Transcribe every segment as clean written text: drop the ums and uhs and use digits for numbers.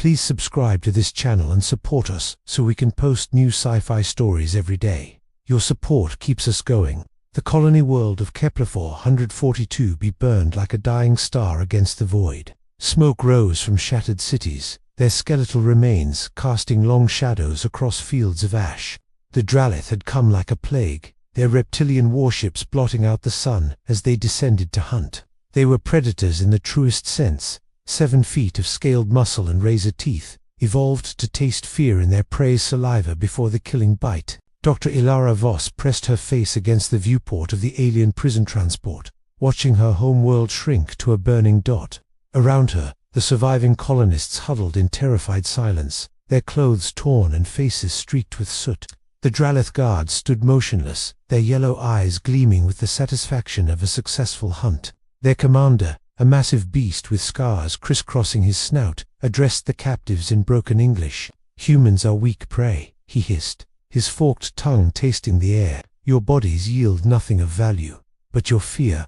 Please subscribe to this channel and support us so we can post new sci-fi stories every day. Your support keeps us going. The colony world of Kepler 442 be burned like a dying star against the void. Smoke rose from shattered cities, their skeletal remains casting long shadows across fields of ash. The Draelith had come like a plague, their reptilian warships blotting out the sun as they descended to hunt. They were predators in the truest sense, 7 feet of scaled muscle and razor teeth, evolved to taste fear in their prey's saliva before the killing bite. Dr. Elara Voss pressed her face against the viewport of the alien prison transport, watching her home world shrink to a burning dot. Around her, the surviving colonists huddled in terrified silence, their clothes torn and faces streaked with soot. The Draelith guards stood motionless, their yellow eyes gleaming with the satisfaction of a successful hunt. Their commander, a massive beast with scars crisscrossing his snout, addressed the captives in broken English. "Humans are weak prey," he hissed, his forked tongue tasting the air. "Your bodies yield nothing of value. But your fear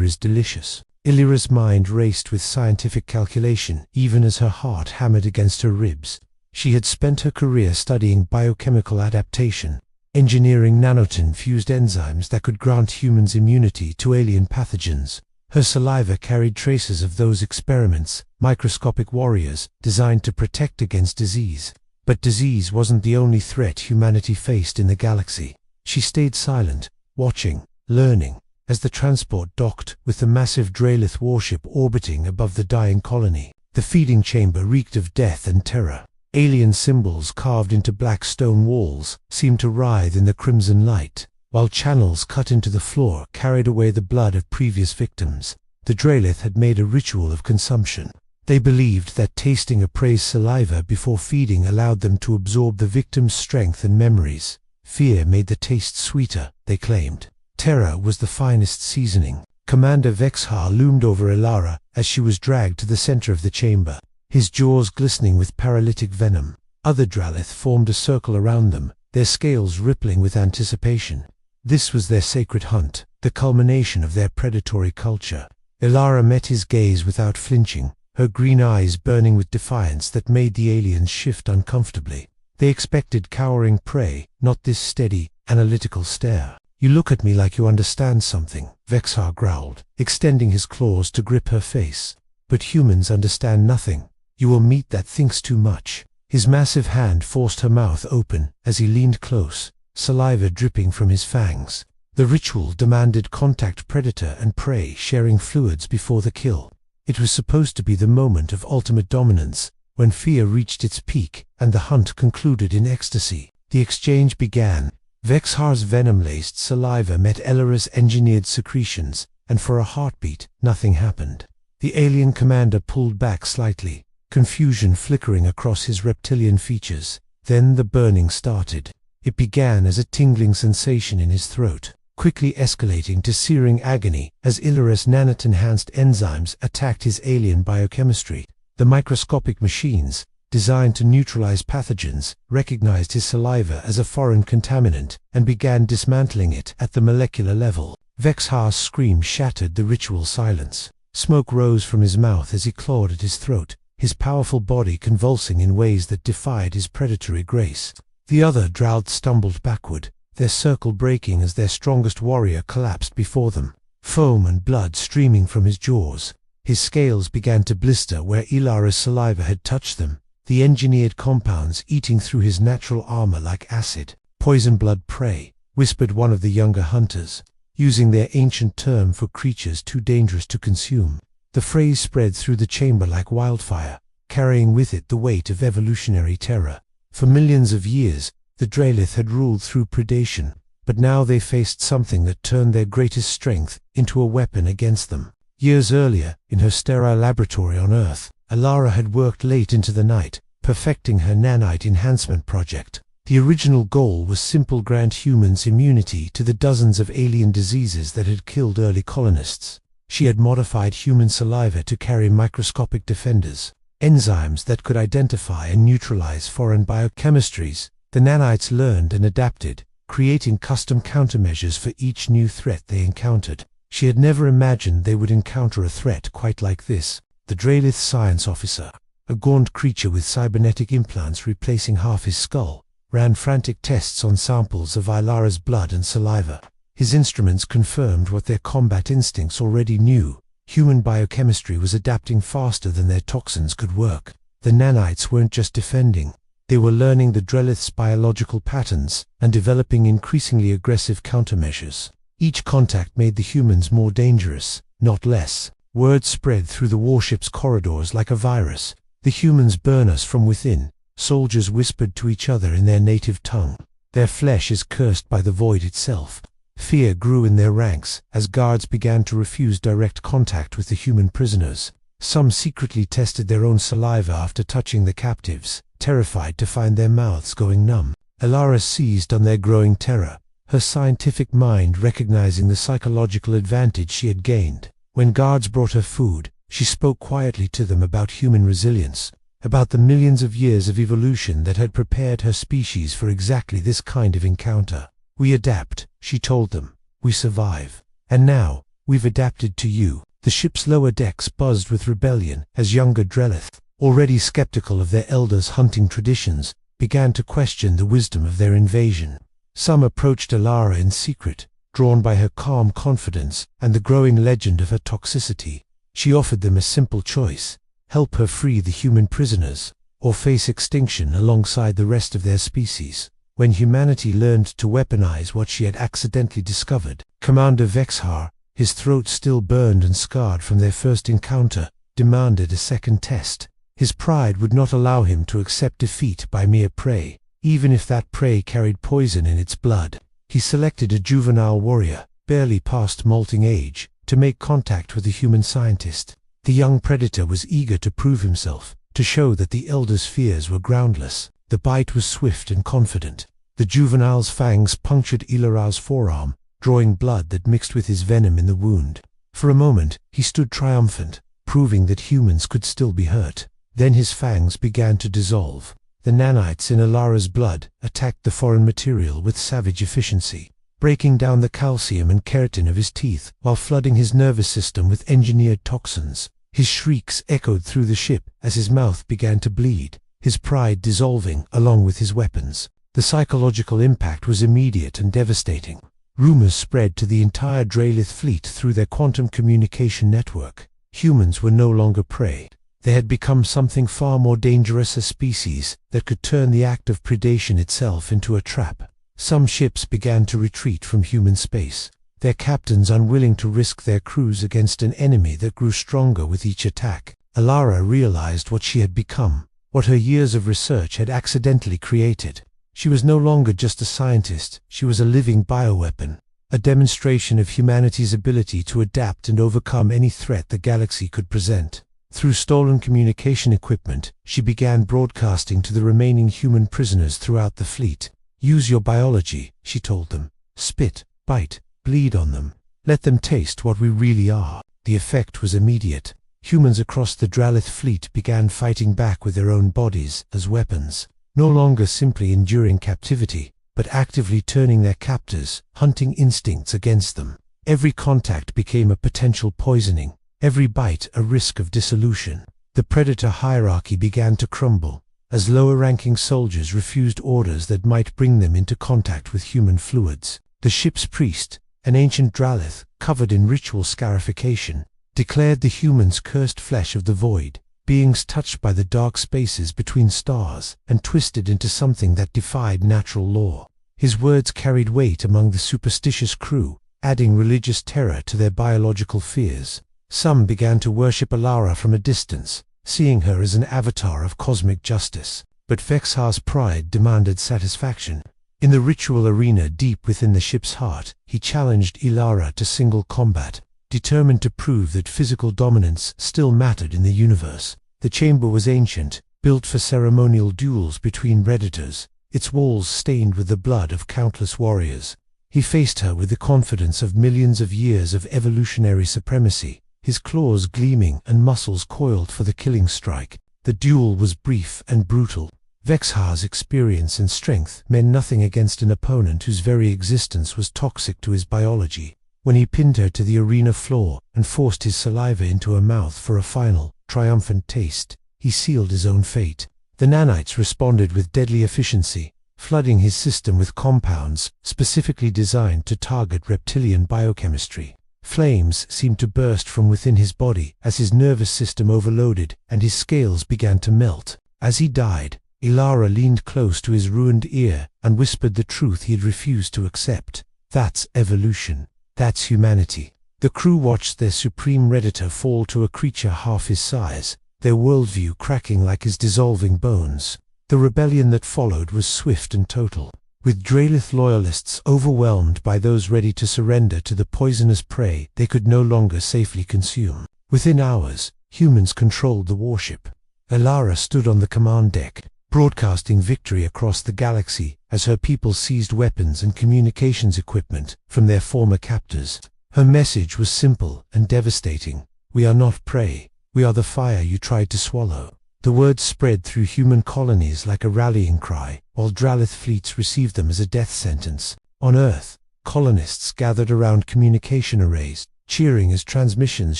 is delicious." Elara's mind raced with scientific calculation, even as her heart hammered against her ribs. She had spent her career studying biochemical adaptation, engineering nanite-infused enzymes that could grant humans immunity to alien pathogens. Her saliva carried traces of those experiments, microscopic warriors designed to protect against disease. But disease wasn't the only threat humanity faced in the galaxy. She stayed silent, watching, learning, as the transport docked with the massive Draelith warship orbiting above the dying colony. The feeding chamber reeked of death and terror. Alien symbols carved into black stone walls seemed to writhe in the crimson light, while channels cut into the floor carried away the blood of previous victims. The Draelith had made a ritual of consumption. They believed that tasting a prey's saliva before feeding allowed them to absorb the victim's strength and memories. Fear made the taste sweeter, they claimed. Terror was the finest seasoning. Commander Vexhar loomed over Elara as she was dragged to the center of the chamber, his jaws glistening with paralytic venom. Other Draelith formed a circle around them, their scales rippling with anticipation. This was their sacred hunt, the culmination of their predatory culture. Elara met his gaze without flinching, her green eyes burning with defiance that made the aliens shift uncomfortably. They expected cowering prey, not this steady, analytical stare. "You look at me like you understand something," Vexhar growled, extending his claws to grip her face. "But humans understand nothing. You will meet that thinks too much." His massive hand forced her mouth open as he leaned close, saliva dripping from his fangs. The ritual demanded contact, predator and prey sharing fluids before the kill. It was supposed to be the moment of ultimate dominance, when fear reached its peak and the hunt concluded in ecstasy. The exchange began. Vexhar's venom-laced saliva met Elara's engineered secretions, and for a heartbeat, nothing happened. The alien commander pulled back slightly, confusion flickering across his reptilian features. Then the burning started. It began as a tingling sensation in his throat, quickly escalating to searing agony as Elara's nanite-enhanced enzymes attacked his alien biochemistry. The microscopic machines, designed to neutralize pathogens, recognized his saliva as a foreign contaminant and began dismantling it at the molecular level. Vexhar's scream shattered the ritual silence. Smoke rose from his mouth as he clawed at his throat, his powerful body convulsing in ways that defied his predatory grace. The other Draelith stumbled backward, their circle breaking as their strongest warrior collapsed before them, foam and blood streaming from his jaws. His scales began to blister where Elara's saliva had touched them, the engineered compounds eating through his natural armor like acid. "Poison blood prey," whispered one of the younger hunters, using their ancient term for creatures too dangerous to consume. The phrase spread through the chamber like wildfire, carrying with it the weight of evolutionary terror. For millions of years, the Draelith had ruled through predation, but now they faced something that turned their greatest strength into a weapon against them. Years earlier, in her sterile laboratory on Earth, Elara had worked late into the night, perfecting her nanite enhancement project. The original goal was simple: grant humans immunity to the dozens of alien diseases that had killed early colonists. She had modified human saliva to carry microscopic defenders, enzymes that could identify and neutralize foreign biochemistries. The nanites learned and adapted, creating custom countermeasures for each new threat they encountered. She had never imagined they would encounter a threat quite like this. The Draelith science officer, a gaunt creature with cybernetic implants replacing half his skull, ran frantic tests on samples of Elara's blood and saliva. His instruments confirmed what their combat instincts already knew. Human biochemistry was adapting faster than their toxins could work. The nanites weren't just defending. They were learning the Draelith's biological patterns and developing increasingly aggressive countermeasures. Each contact made the humans more dangerous, not less. Word spread through the warship's corridors like a virus. The humans burn us from within, soldiers whispered to each other in their native tongue. Their flesh is cursed by the void itself. Fear grew in their ranks as guards began to refuse direct contact with the human prisoners. Some secretly tested their own saliva after touching the captives, terrified to find their mouths going numb. Elara seized on their growing terror, her scientific mind recognizing the psychological advantage she had gained. When guards brought her food, she spoke quietly to them about human resilience, about the millions of years of evolution that had prepared her species for exactly this kind of encounter. "We adapt," she told them. "We survive. And now, we've adapted to you." The ship's lower decks buzzed with rebellion as younger Draelith, already skeptical of their elders' hunting traditions, began to question the wisdom of their invasion. Some approached Elara in secret, drawn by her calm confidence and the growing legend of her toxicity. She offered them a simple choice: help her free the human prisoners, or face extinction alongside the rest of their species. When humanity learned to weaponize what she had accidentally discovered, Commander Vexhar, his throat still burned and scarred from their first encounter, demanded a second test. His pride would not allow him to accept defeat by mere prey, even if that prey carried poison in its blood. He selected a juvenile warrior, barely past molting age, to make contact with the human scientist. The young predator was eager to prove himself, to show that the elders' fears were groundless. The bite was swift and confident. The juvenile's fangs punctured Elara's forearm, drawing blood that mixed with his venom in the wound. For a moment, he stood triumphant, proving that humans could still be hurt. Then his fangs began to dissolve. The nanites in Elara's blood attacked the foreign material with savage efficiency, breaking down the calcium and keratin of his teeth while flooding his nervous system with engineered toxins. His shrieks echoed through the ship as his mouth began to bleed, his pride dissolving along with his weapons. The psychological impact was immediate and devastating. Rumors spread to the entire Draelith fleet through their quantum communication network. Humans were no longer prey. They had become something far more dangerous, a species that could turn the act of predation itself into a trap. Some ships began to retreat from human space, their captains unwilling to risk their crews against an enemy that grew stronger with each attack. Elara realized what she had become, what her years of research had accidentally created. She was no longer just a scientist, she was a living bioweapon, a demonstration of humanity's ability to adapt and overcome any threat the galaxy could present. Through stolen communication equipment, she began broadcasting to the remaining human prisoners throughout the fleet. "Use your biology," she told them. "Spit, bite, bleed on them. Let them taste what we really are." The effect was immediate. Humans across the Draelith fleet began fighting back with their own bodies as weapons, no longer simply enduring captivity, but actively turning their captors' hunting instincts against them. Every contact became a potential poisoning, every bite a risk of dissolution. The predator hierarchy began to crumble, as lower-ranking soldiers refused orders that might bring them into contact with human fluids. The ship's priest, an ancient Draelith covered in ritual scarification, declared the humans cursed flesh of the void, beings touched by the dark spaces between stars and twisted into something that defied natural law. His words carried weight among the superstitious crew, adding religious terror to their biological fears. Some began to worship Elara from a distance, seeing her as an avatar of cosmic justice. But Vexhar's pride demanded satisfaction. In the ritual arena deep within the ship's heart, he challenged Elara to single combat, determined to prove that physical dominance still mattered in the universe. The chamber was ancient, built for ceremonial duels between predators, its walls stained with the blood of countless warriors. He faced her with the confidence of millions of years of evolutionary supremacy, his claws gleaming and muscles coiled for the killing strike. The duel was brief and brutal. Vexhar's experience and strength meant nothing against an opponent whose very existence was toxic to his biology. When he pinned her to the arena floor and forced his saliva into her mouth for a final, triumphant taste, he sealed his own fate. The nanites responded with deadly efficiency, flooding his system with compounds specifically designed to target reptilian biochemistry. Flames seemed to burst from within his body as his nervous system overloaded and his scales began to melt. As he died, Elara leaned close to his ruined ear and whispered the truth he had refused to accept. That's evolution. That's humanity. The crew watched their supreme redditor fall to a creature half his size, their worldview cracking like his dissolving bones. The rebellion that followed was swift and total, with Draelith loyalists overwhelmed by those ready to surrender to the poisonous prey they could no longer safely consume. Within hours, humans controlled the warship. Elara stood on the command deck, broadcasting victory across the galaxy as her people seized weapons and communications equipment from their former captors. Her message was simple and devastating. We are not prey. We are the fire you tried to swallow. The words spread through human colonies like a rallying cry, while Draelith fleets received them as a death sentence. On Earth, colonists gathered around communication arrays, cheering as transmissions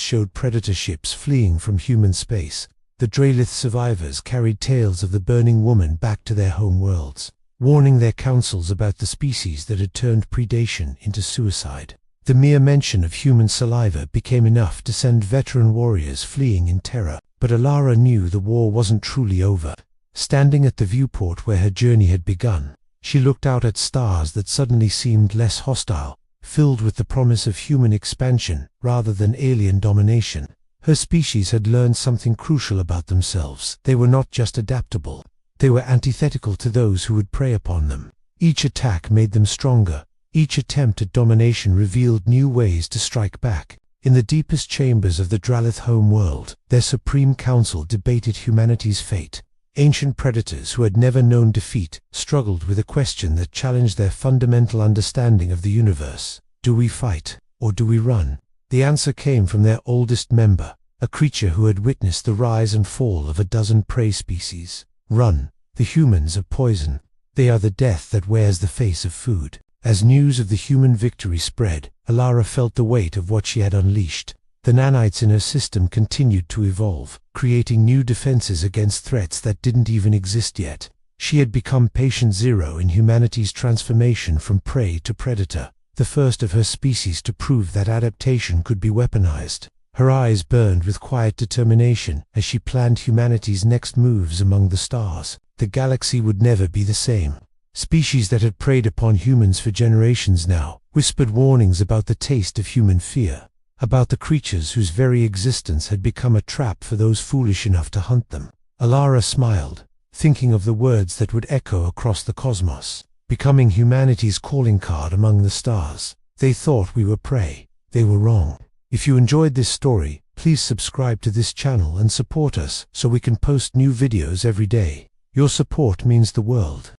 showed predator ships fleeing from human space. The Draelith survivors carried tales of the burning woman back to their home worlds, warning their councils about the species that had turned predation into suicide. The mere mention of human saliva became enough to send veteran warriors fleeing in terror. But Elara knew the war wasn't truly over. Standing at the viewport where her journey had begun, she looked out at stars that suddenly seemed less hostile, filled with the promise of human expansion rather than alien domination. Her species had learned something crucial about themselves. They were not just adaptable. They were antithetical to those who would prey upon them. Each attack made them stronger. Each attempt at domination revealed new ways to strike back. In the deepest chambers of the Draelith home world, their supreme council debated humanity's fate. Ancient predators who had never known defeat struggled with a question that challenged their fundamental understanding of the universe. Do we fight, or do we run? The answer came from their oldest member, a creature who had witnessed the rise and fall of a dozen prey species. Run. The humans are poison. They are the death that wears the face of food. As news of the human victory spread, Elara felt the weight of what she had unleashed. The nanites in her system continued to evolve, creating new defenses against threats that didn't even exist yet. She had become patient zero in humanity's transformation from prey to predator, the first of her species to prove that adaptation could be weaponized. Her eyes burned with quiet determination as she planned humanity's next moves among the stars. The galaxy would never be the same. Species that had preyed upon humans for generations now whispered warnings about the taste of human fear, about the creatures whose very existence had become a trap for those foolish enough to hunt them. Elara smiled, thinking of the words that would echo across the cosmos, becoming humanity's calling card among the stars. They thought we were prey. They were wrong. If you enjoyed this story, please subscribe to this channel and support us so we can post new videos every day. Your support means the world.